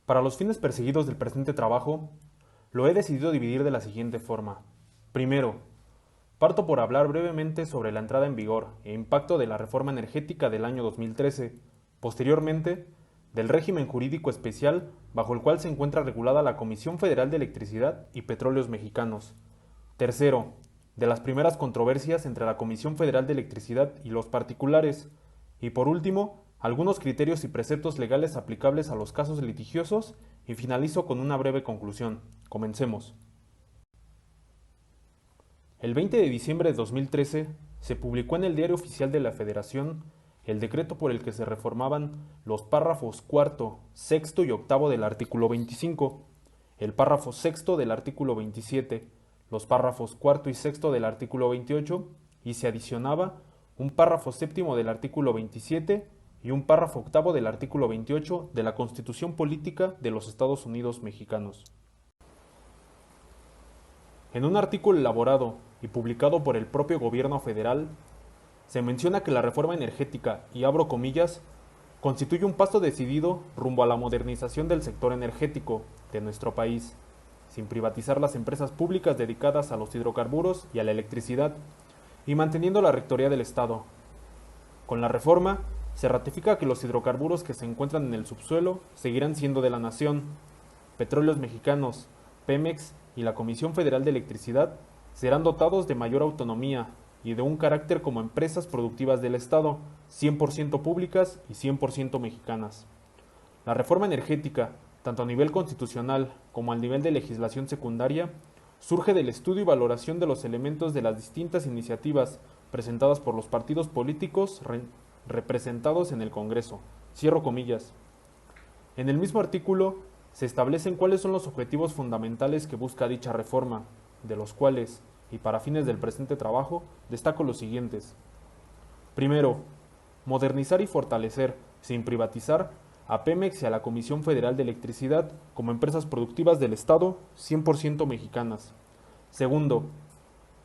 Para los fines perseguidos del presente trabajo, lo he decidido dividir de la siguiente forma. Primero, parto por hablar brevemente sobre la entrada en vigor e impacto de la reforma energética del año 2013, posteriormente, del régimen jurídico especial bajo el cual se encuentra regulada la Comisión Federal de Electricidad y Petróleos Mexicanos. Tercero, de las primeras controversias entre la Comisión Federal de Electricidad y los particulares. Y por último, algunos criterios y preceptos legales aplicables a los casos litigiosos y finalizo con una breve conclusión. Comencemos. El 20 de diciembre de 2013 se publicó en el Diario Oficial de la Federación el decreto por el que se reformaban los párrafos cuarto, sexto y octavo del artículo 25, el párrafo sexto del artículo 27, los párrafos cuarto y sexto del artículo 28 y se adicionaba un párrafo séptimo del artículo 27 y un párrafo octavo del artículo 28 de la Constitución Política de los Estados Unidos Mexicanos. En un artículo elaborado y publicado por el propio gobierno federal, se menciona que la reforma energética, y abro comillas, constituye un paso decidido rumbo a la modernización del sector energético de nuestro país, sin privatizar las empresas públicas dedicadas a los hidrocarburos y a la electricidad, y manteniendo la rectoría del Estado. Con la reforma, se ratifica que los hidrocarburos que se encuentran en el subsuelo seguirán siendo de la nación. Petróleos Mexicanos, Pemex y la Comisión Federal de Electricidad serán dotados de mayor autonomía y de un carácter como empresas productivas del Estado, 100% públicas y 100% mexicanas. La reforma energética, tanto a nivel constitucional como al nivel de legislación secundaria, surge del estudio y valoración de los elementos de las distintas iniciativas presentadas por los partidos políticos representados en el Congreso. Cierro comillas. En el mismo artículo se establecen cuáles son los objetivos fundamentales que busca dicha reforma, de los cuales, y para fines del presente trabajo, destaco los siguientes. Primero, modernizar y fortalecer, sin privatizar, a Pemex y a la Comisión Federal de Electricidad como empresas productivas del Estado 100% mexicanas. Segundo,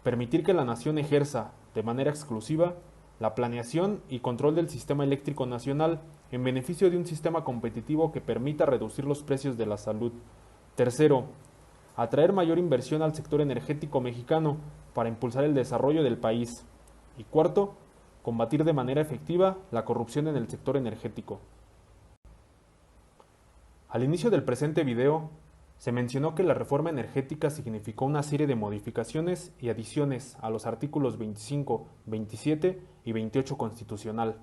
permitir que la nación ejerza, de manera exclusiva, la planeación y control del sistema eléctrico nacional en beneficio de un sistema competitivo que permita reducir los precios de la salud. Tercero, atraer mayor inversión al sector energético mexicano para impulsar el desarrollo del país. Y cuarto, combatir de manera efectiva la corrupción en el sector energético. Al inicio del presente video, se mencionó que la reforma energética significó una serie de modificaciones y adiciones a los artículos 25, 27 y 28 constitucional.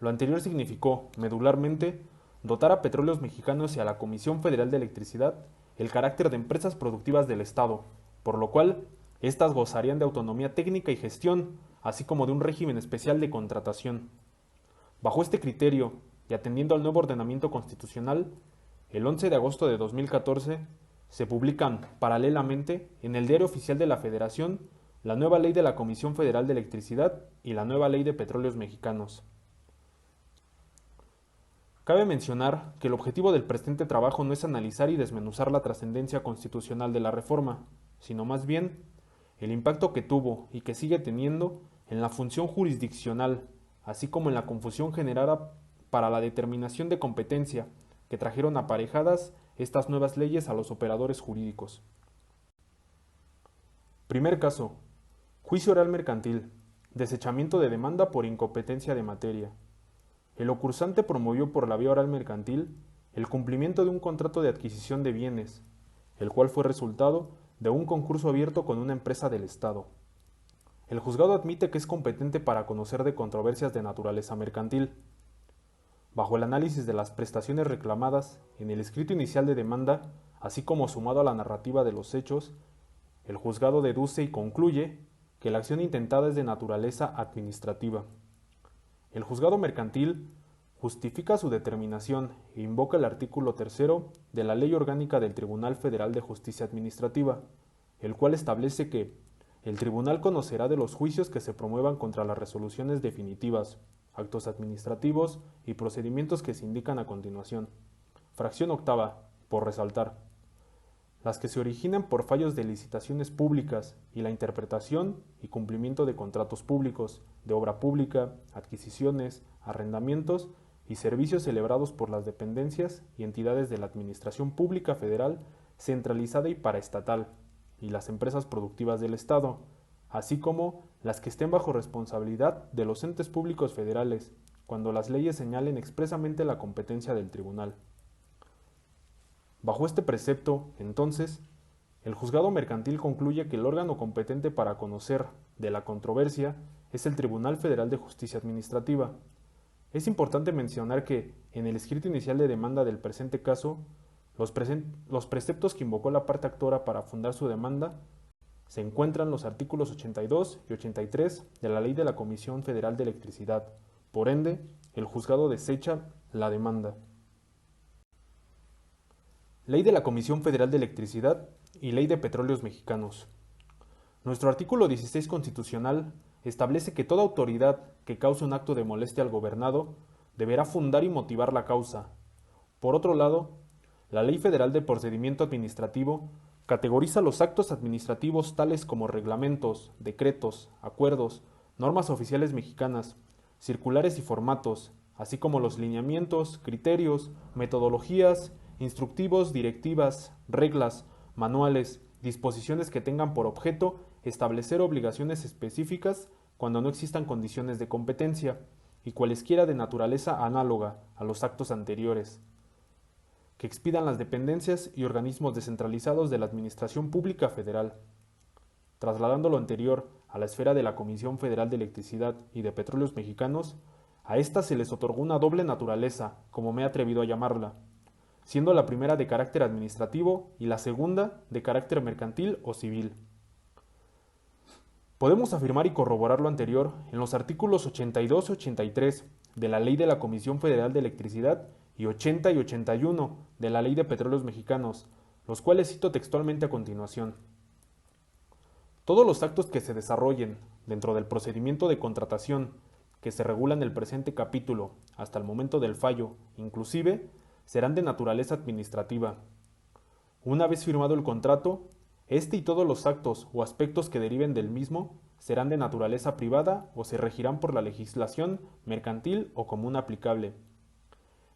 Lo anterior significó, medularmente, dotar a Petróleos Mexicanos y a la Comisión Federal de Electricidad el carácter de empresas productivas del Estado, por lo cual éstas gozarían de autonomía técnica y gestión, así como de un régimen especial de contratación. Bajo este criterio, y atendiendo al nuevo ordenamiento constitucional, el 11 de agosto de 2014 se publican, paralelamente, en el Diario Oficial de la Federación, la nueva ley de la Comisión Federal de Electricidad y la nueva ley de Petróleos Mexicanos. Cabe mencionar que el objetivo del presente trabajo no es analizar y desmenuzar la trascendencia constitucional de la reforma, sino más bien el impacto que tuvo y que sigue teniendo en la función jurisdiccional, así como en la confusión generada para la determinación de competencia que trajeron aparejadas estas nuevas leyes a los operadores jurídicos. Primer caso: juicio oral mercantil, desechamiento de demanda por incompetencia de materia. El ocursante promovió por la vía oral mercantil el cumplimiento de un contrato de adquisición de bienes, el cual fue resultado de un concurso abierto con una empresa del Estado. El juzgado admite que es competente para conocer de controversias de naturaleza mercantil. Bajo el análisis de las prestaciones reclamadas en el escrito inicial de demanda, así como sumado a la narrativa de los hechos, el juzgado deduce y concluye que la acción intentada es de naturaleza administrativa. El juzgado mercantil justifica su determinación e invoca el artículo 3 de la Ley Orgánica del Tribunal Federal de Justicia Administrativa, el cual establece que el tribunal conocerá de los juicios que se promuevan contra las resoluciones definitivas, actos administrativos y procedimientos que se indican a continuación. Fracción octava, por resaltar. Las que se originen por fallos de licitaciones públicas y la interpretación y cumplimiento de contratos públicos, de obra pública, adquisiciones, arrendamientos y servicios celebrados por las dependencias y entidades de la Administración Pública Federal centralizada y paraestatal, y las empresas productivas del Estado, así como las que estén bajo responsabilidad de los entes públicos federales, cuando las leyes señalen expresamente la competencia del tribunal. Bajo este precepto, entonces, el juzgado mercantil concluye que el órgano competente para conocer de la controversia es el Tribunal Federal de Justicia Administrativa. Es importante mencionar que, en el escrito inicial de demanda del presente caso, los preceptos que invocó la parte actora para fundar su demanda se encuentran los artículos 82 y 83 de la Ley de la Comisión Federal de Electricidad. Por ende, el juzgado desecha la demanda. Ley de la Comisión Federal de Electricidad y Ley de Petróleos Mexicanos. Nuestro artículo 16 constitucional establece que toda autoridad que cause un acto de molestia al gobernado deberá fundar y motivar la causa. Por otro lado, la Ley Federal de Procedimiento Administrativo categoriza los actos administrativos tales como reglamentos, decretos, acuerdos, normas oficiales mexicanas, circulares y formatos, así como los lineamientos, criterios, metodologías, instructivos, directivas, reglas, manuales, disposiciones que tengan por objeto establecer obligaciones específicas cuando no existan condiciones de competencia, y cualesquiera de naturaleza análoga a los actos anteriores, que expidan las dependencias y organismos descentralizados de la Administración Pública Federal. Trasladando lo anterior a la esfera de la Comisión Federal de Electricidad y de Petróleos Mexicanos, a éstas se les otorgó una doble naturaleza, como me he atrevido a llamarla, siendo la primera de carácter administrativo y la segunda de carácter mercantil o civil. Podemos afirmar y corroborar lo anterior en los artículos 82 y 83 de la Ley de la Comisión Federal de Electricidad y 80 y 81 de la Ley de Petróleos Mexicanos, los cuales cito textualmente a continuación. Todos los actos que se desarrollen dentro del procedimiento de contratación que se regula en el presente capítulo hasta el momento del fallo, inclusive, serán de naturaleza administrativa. Una vez firmado el contrato, este y todos los actos o aspectos que deriven del mismo serán de naturaleza privada o se regirán por la legislación mercantil o común aplicable.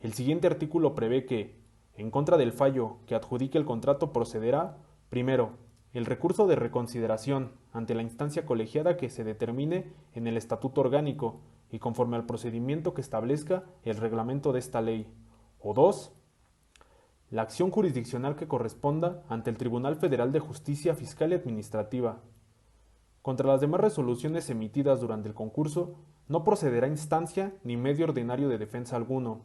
El siguiente artículo prevé que, en contra del fallo que adjudique el contrato, procederá, primero, el recurso de reconsideración ante la instancia colegiada que se determine en el estatuto orgánico y conforme al procedimiento que establezca el reglamento de esta ley, o dos, la acción jurisdiccional que corresponda ante el Tribunal Federal de Justicia Fiscal y Administrativa. Contra las demás resoluciones emitidas durante el concurso, no procederá instancia ni medio ordinario de defensa alguno,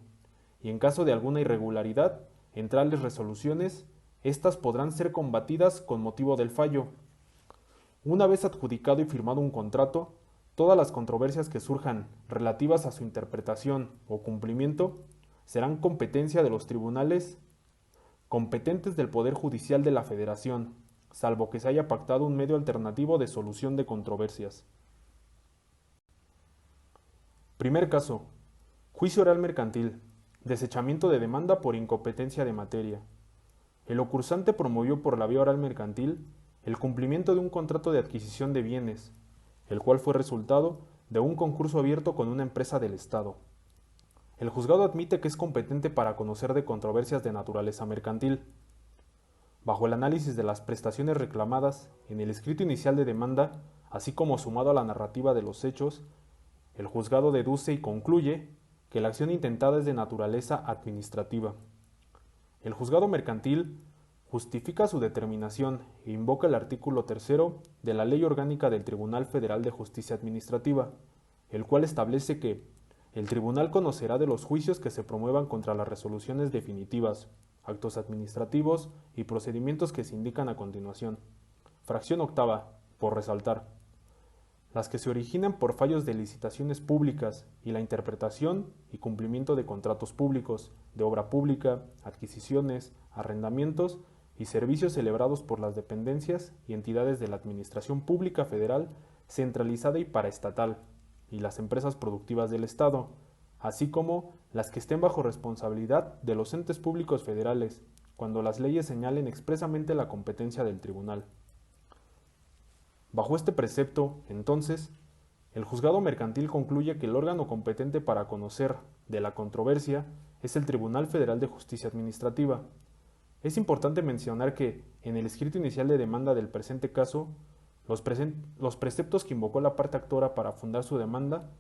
y en caso de alguna irregularidad en tales resoluciones, éstas podrán ser combatidas con motivo del fallo. Una vez adjudicado y firmado un contrato, todas las controversias que surjan relativas a su interpretación o cumplimiento serán competencia de los tribunales competentes del Poder Judicial de la Federación, salvo que se haya pactado un medio alternativo de solución de controversias. Primer caso. Juicio oral mercantil. Desechamiento de demanda por incompetencia de materia. El ocursante promovió por la vía oral mercantil el cumplimiento de un contrato de adquisición de bienes, el cual fue resultado de un concurso abierto con una empresa del Estado. El juzgado admite que es competente para conocer de controversias de naturaleza mercantil. Bajo el análisis de las prestaciones reclamadas en el escrito inicial de demanda, así como sumado a la narrativa de los hechos, el juzgado deduce y concluye que la acción intentada es de naturaleza administrativa. El juzgado mercantil justifica su determinación e invoca el artículo 3 de la Ley Orgánica del Tribunal Federal de Justicia Administrativa, el cual establece que el tribunal conocerá de los juicios que se promuevan contra las resoluciones definitivas, actos administrativos y procedimientos que se indican a continuación. Fracción octava, por resaltar. Las que se originen por fallos de licitaciones públicas y la interpretación y cumplimiento de contratos públicos, de obra pública, adquisiciones, arrendamientos y servicios celebrados por las dependencias y entidades de la Administración Pública Federal centralizada y paraestatal, y las empresas productivas del Estado, así como las que estén bajo responsabilidad de los entes públicos federales, cuando las leyes señalen expresamente la competencia del tribunal. Bajo este precepto, entonces, El juzgado mercantil concluye que el órgano competente para conocer de la controversia es el Tribunal Federal de Justicia Administrativa. Es importante mencionar que, en el escrito inicial de demanda del presente caso, los preceptos que invocó la parte actora para fundar su demanda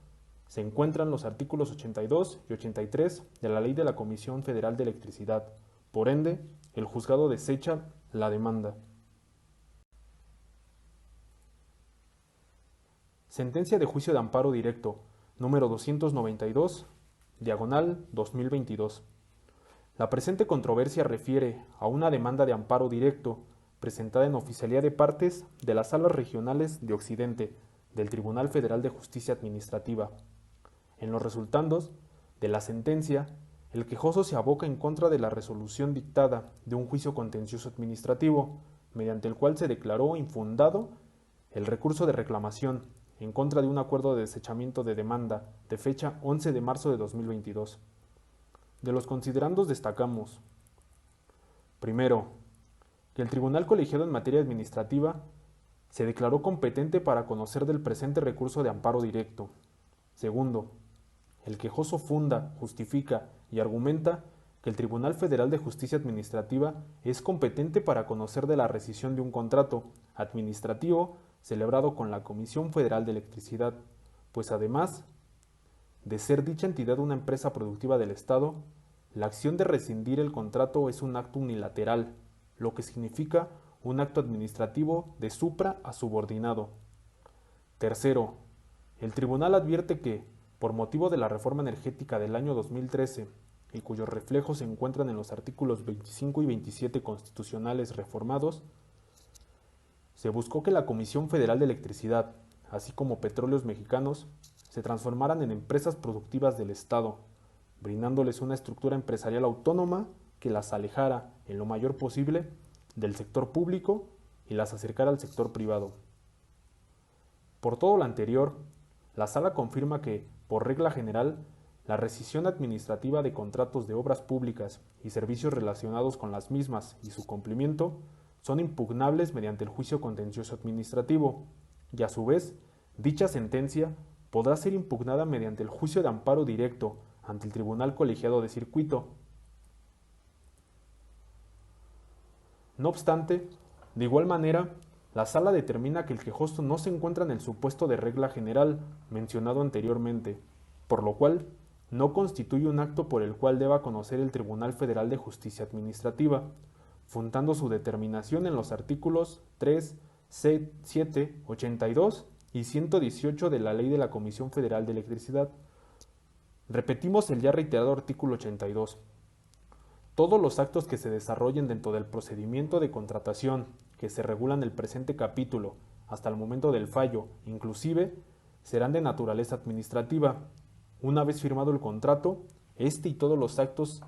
se encuentran los artículos 82 y 83 de la Ley de la Comisión Federal de Electricidad. Por ende, el juzgado desecha la demanda. Sentencia de juicio de amparo directo, número 292, diagonal 2022. La presente controversia refiere a una demanda de amparo directo presentada en oficialía de partes de las salas regionales de Occidente del Tribunal Federal de Justicia Administrativa. En los resultandos de la sentencia, el quejoso se aboca en contra de la resolución dictada de un juicio contencioso administrativo, mediante el cual se declaró infundado el recurso de reclamación en contra de un acuerdo de desechamiento de demanda de fecha 11 de marzo de 2022. De los considerandos destacamos: primero, que el Tribunal Colegiado en materia administrativa se declaró competente para conocer del presente recurso de amparo directo. Segundo, el quejoso funda, justifica y argumenta que el Tribunal Federal de Justicia Administrativa es competente para conocer de la rescisión de un contrato administrativo celebrado con la Comisión Federal de Electricidad, pues además de ser dicha entidad una empresa productiva del Estado, la acción de rescindir el contrato es un acto unilateral, lo que significa un acto administrativo de supra a subordinado. Tercero, el tribunal advierte que, por motivo de la reforma energética del año 2013, y cuyos reflejos se encuentran en los artículos 25 y 27 constitucionales reformados, se buscó que la Comisión Federal de Electricidad, así como Petróleos Mexicanos, se transformaran en empresas productivas del Estado, brindándoles una estructura empresarial autónoma que las alejara, en lo mayor posible, del sector público y las acercara al sector privado. Por todo lo anterior, la Sala confirma que, por regla general, la rescisión administrativa de contratos de obras públicas y servicios relacionados con las mismas y su cumplimiento son impugnables mediante el juicio contencioso administrativo, y a su vez, dicha sentencia podrá ser impugnada mediante el juicio de amparo directo ante el Tribunal Colegiado de Circuito. No obstante, de igual manera, la Sala determina que el quejoso no se encuentra en el supuesto de regla general mencionado anteriormente, por lo cual no constituye un acto por el cual deba conocer el Tribunal Federal de Justicia Administrativa, fundando su determinación en los artículos 3, 7, 82 y 118 de la Ley de la Comisión Federal de Electricidad. Repetimos el ya reiterado artículo 82. Todos los actos que se desarrollen dentro del procedimiento de contratación que se regulan en el presente capítulo hasta el momento del fallo, inclusive, serán de naturaleza administrativa. Una vez firmado el contrato, este y todos los actos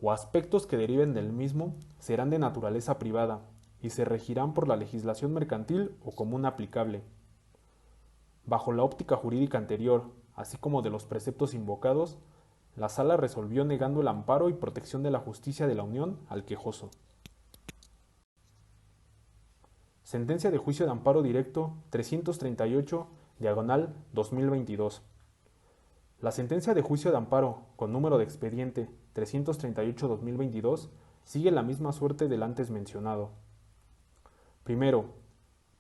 o aspectos que deriven del mismo serán de naturaleza privada y se regirán por la legislación mercantil o común aplicable. Bajo la óptica jurídica anterior, así como de los preceptos invocados, la Sala resolvió negando el amparo y protección de la justicia de la Unión al quejoso. Sentencia de juicio de amparo directo 338, diagonal 2022. La sentencia de juicio de amparo, con número de expediente 338-2022, sigue la misma suerte del antes mencionado. Primero,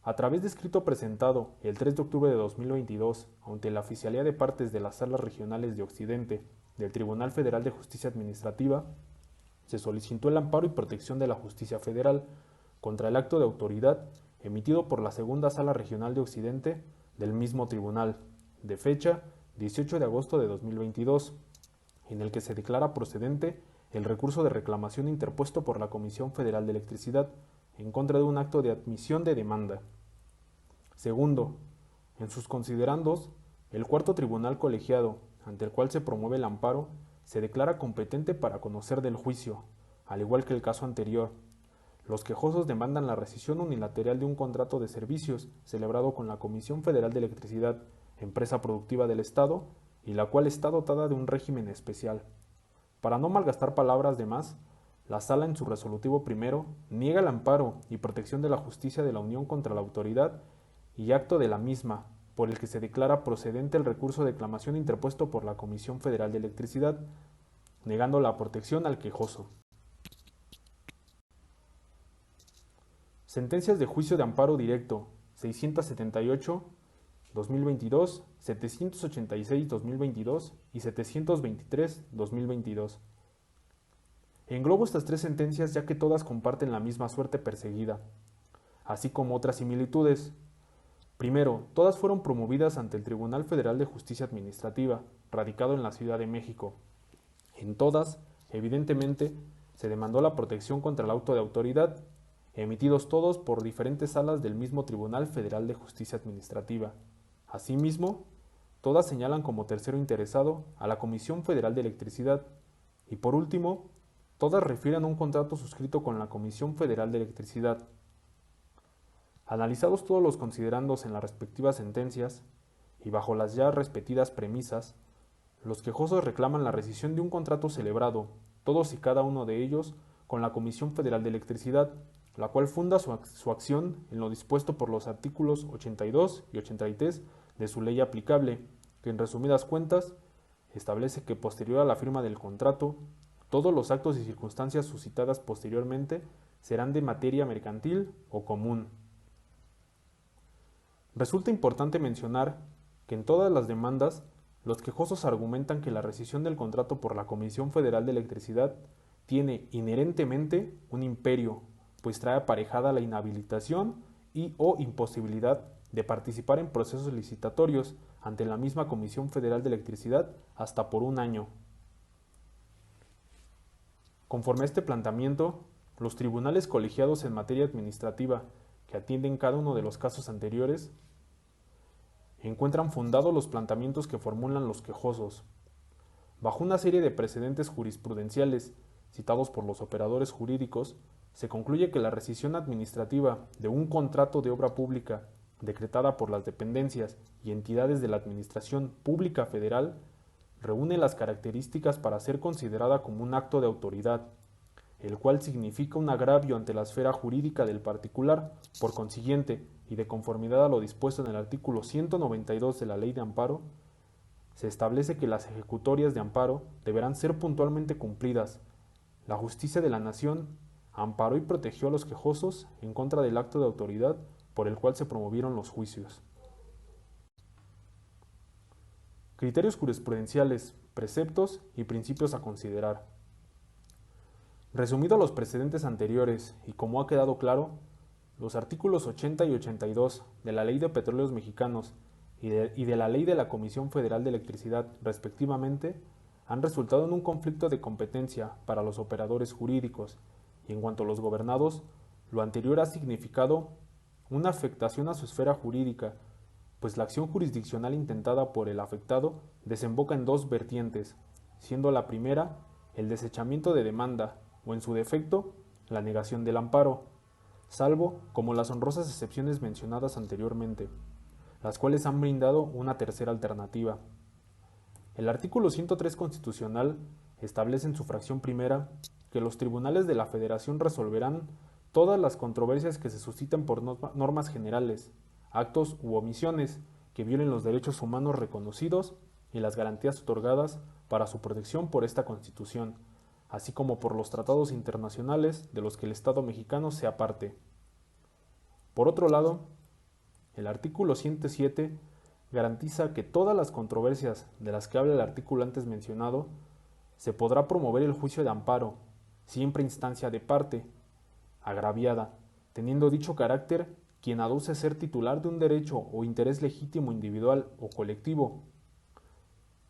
a través de escrito presentado el 3 de octubre de 2022 ante la Oficialía de Partes de las Salas Regionales de Occidente del Tribunal Federal de Justicia Administrativa, se solicitó el amparo y protección de la justicia federal contra el acto de autoridad emitido por la Segunda Sala Regional de Occidente del mismo tribunal, de fecha 18 de agosto de 2022, en el que se declara procedente el recurso de reclamación interpuesto por la Comisión Federal de Electricidad en contra de un acto de admisión de demanda. Segundo, en sus considerandos, el cuarto tribunal colegiado, ante el cual se promueve el amparo, se declara competente para conocer del juicio, al igual que el caso anterior. Los quejosos demandan la rescisión unilateral de un contrato de servicios celebrado con la Comisión Federal de Electricidad, empresa productiva del Estado, y la cual está dotada de un régimen especial. Para no malgastar palabras de más, la Sala en su resolutivo primero niega el amparo y protección de la justicia de la Unión contra la autoridad y acto de la misma, por el que se declara procedente el recurso de reclamación interpuesto por la Comisión Federal de Electricidad, negando la protección al quejoso. Sentencias de juicio de amparo directo 678 2022, 786 2022 y 723 2022. Englobo estas tres sentencias ya que todas comparten la misma suerte perseguida, así como otras similitudes. Primero, todas fueron promovidas ante el Tribunal Federal de Justicia Administrativa, radicado en la Ciudad de México. En todas, evidentemente, se demandó la protección contra el auto de autoridad, emitidos todos por diferentes salas del mismo Tribunal Federal de Justicia Administrativa. Asimismo, todas señalan como tercero interesado a la Comisión Federal de Electricidad. Y por último, todas refieren a un contrato suscrito con la Comisión Federal de Electricidad. Analizados todos los considerandos en las respectivas sentencias, y bajo las ya repetidas premisas, los quejosos reclaman la rescisión de un contrato celebrado, todos y cada uno de ellos, con la Comisión Federal de Electricidad, la cual funda su acción en lo dispuesto por los artículos 82 y 83 de su ley aplicable, que en resumidas cuentas establece que posterior a la firma del contrato, todos los actos y circunstancias suscitadas posteriormente serán de materia mercantil o común. Resulta importante mencionar que en todas las demandas, los quejosos argumentan que la rescisión del contrato por la Comisión Federal de Electricidad tiene inherentemente un imperio, pues trae aparejada la inhabilitación y o imposibilidad de participar en procesos licitatorios ante la misma Comisión Federal de Electricidad hasta por un año. Conforme a este planteamiento, los tribunales colegiados en materia administrativa que atienden cada uno de los casos anteriores encuentran fundados los planteamientos que formulan los quejosos. Bajo una serie de precedentes jurisprudenciales citados por los operadores jurídicos, se concluye que la rescisión administrativa de un contrato de obra pública decretada por las dependencias y entidades de la Administración Pública Federal reúne las características para ser considerada como un acto de autoridad, el cual significa un agravio ante la esfera jurídica del particular. Por consiguiente, y de conformidad a lo dispuesto en el artículo 192 de la Ley de Amparo, se establece que las ejecutorias de amparo deberán ser puntualmente cumplidas. La justicia de la nación amparó y protegió a los quejosos en contra del acto de autoridad por el cual se promovieron los juicios. Criterios jurisprudenciales, preceptos y principios a considerar. Resumido los precedentes anteriores y como ha quedado claro, los artículos 80 y 82 de la Ley de Petróleos Mexicanos y de la Ley de la Comisión Federal de Electricidad, respectivamente, han resultado en un conflicto de competencia para los operadores jurídicos, y en cuanto a los gobernados, lo anterior ha significado una afectación a su esfera jurídica, pues la acción jurisdiccional intentada por el afectado desemboca en dos vertientes, siendo la primera el desechamiento de demanda, o en su defecto, la negación del amparo, salvo como las honrosas excepciones mencionadas anteriormente, las cuales han brindado una tercera alternativa. El artículo 103 constitucional establece en su fracción primera que los tribunales de la Federación resolverán todas las controversias que se susciten por normas generales, actos u omisiones que violen los derechos humanos reconocidos y las garantías otorgadas para su protección por esta Constitución, así como por los tratados internacionales de los que el Estado mexicano sea parte. Por otro lado, el artículo 107 garantiza que todas las controversias de las que habla el artículo antes mencionado se podrá promover el juicio de amparo, siempre instancia de parte, agraviada, teniendo dicho carácter quien aduce ser titular de un derecho o interés legítimo individual o colectivo.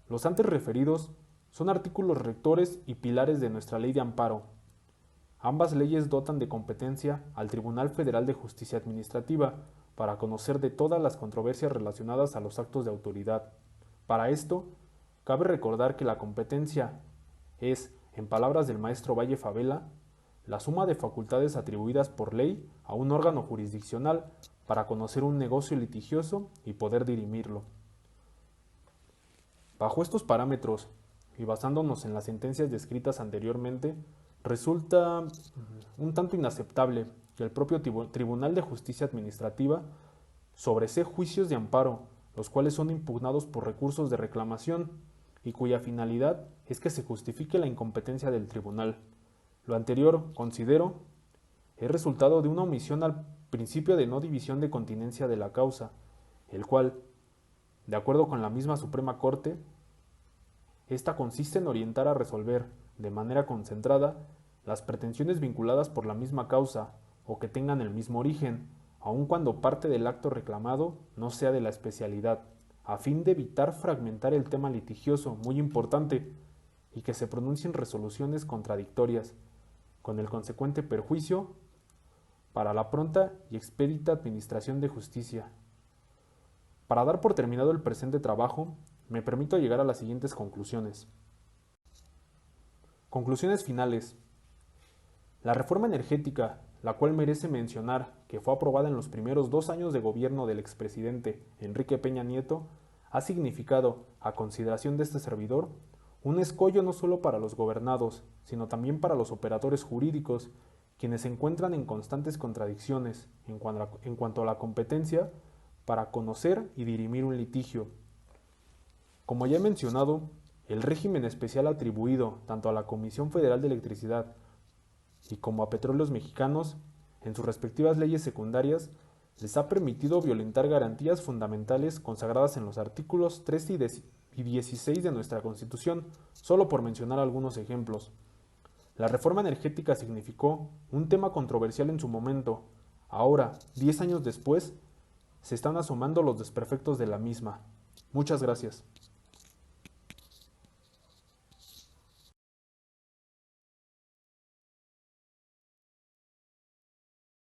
Los antes referidos son artículos rectores y pilares de nuestra ley de amparo. Ambas leyes dotan de competencia al Tribunal Federal de Justicia Administrativa para conocer de todas las controversias relacionadas a los actos de autoridad. Para esto, cabe recordar que la competencia es, en palabras del maestro Valle Favela, la suma de facultades atribuidas por ley a un órgano jurisdiccional para conocer un negocio litigioso y poder dirimirlo. Bajo estos parámetros, y basándonos en las sentencias descritas anteriormente, resulta un tanto inaceptable que el propio Tribunal de Justicia Administrativa sobresee juicios de amparo los cuales son impugnados por recursos de reclamación y cuya finalidad es que se justifique la incompetencia del tribunal. Lo anterior, considero, es resultado de una omisión al principio de no división de continencia de la causa, el cual, de acuerdo con la misma Suprema Corte, esta consiste en orientar a resolver, de manera concentrada, las pretensiones vinculadas por la misma causa o que tengan el mismo origen, aun cuando parte del acto reclamado no sea de la especialidad, a fin de evitar fragmentar el tema litigioso, muy importante, y que se pronuncien resoluciones contradictorias, con el consecuente perjuicio para la pronta y expedita administración de justicia. Para dar por terminado el presente trabajo, me permito llegar a las siguientes conclusiones. Conclusiones finales. La reforma energética, la cual merece mencionar que fue aprobada en los primeros 2 años de gobierno del expresidente Enrique Peña Nieto, ha significado, a consideración de este servidor, un escollo no solo para los gobernados, sino también para los operadores jurídicos, quienes se encuentran en constantes contradicciones en cuanto a la competencia para conocer y dirimir un litigio. Como ya he mencionado, el régimen especial atribuido tanto a la Comisión Federal de Electricidad y como a Petróleos Mexicanos, en sus respectivas leyes secundarias, les ha permitido violentar garantías fundamentales consagradas en los artículos 13 y 16 de nuestra Constitución, solo por mencionar algunos ejemplos. La reforma energética significó un tema controversial en su momento. Ahora, 10 años después, se están asomando los desperfectos de la misma. Muchas gracias.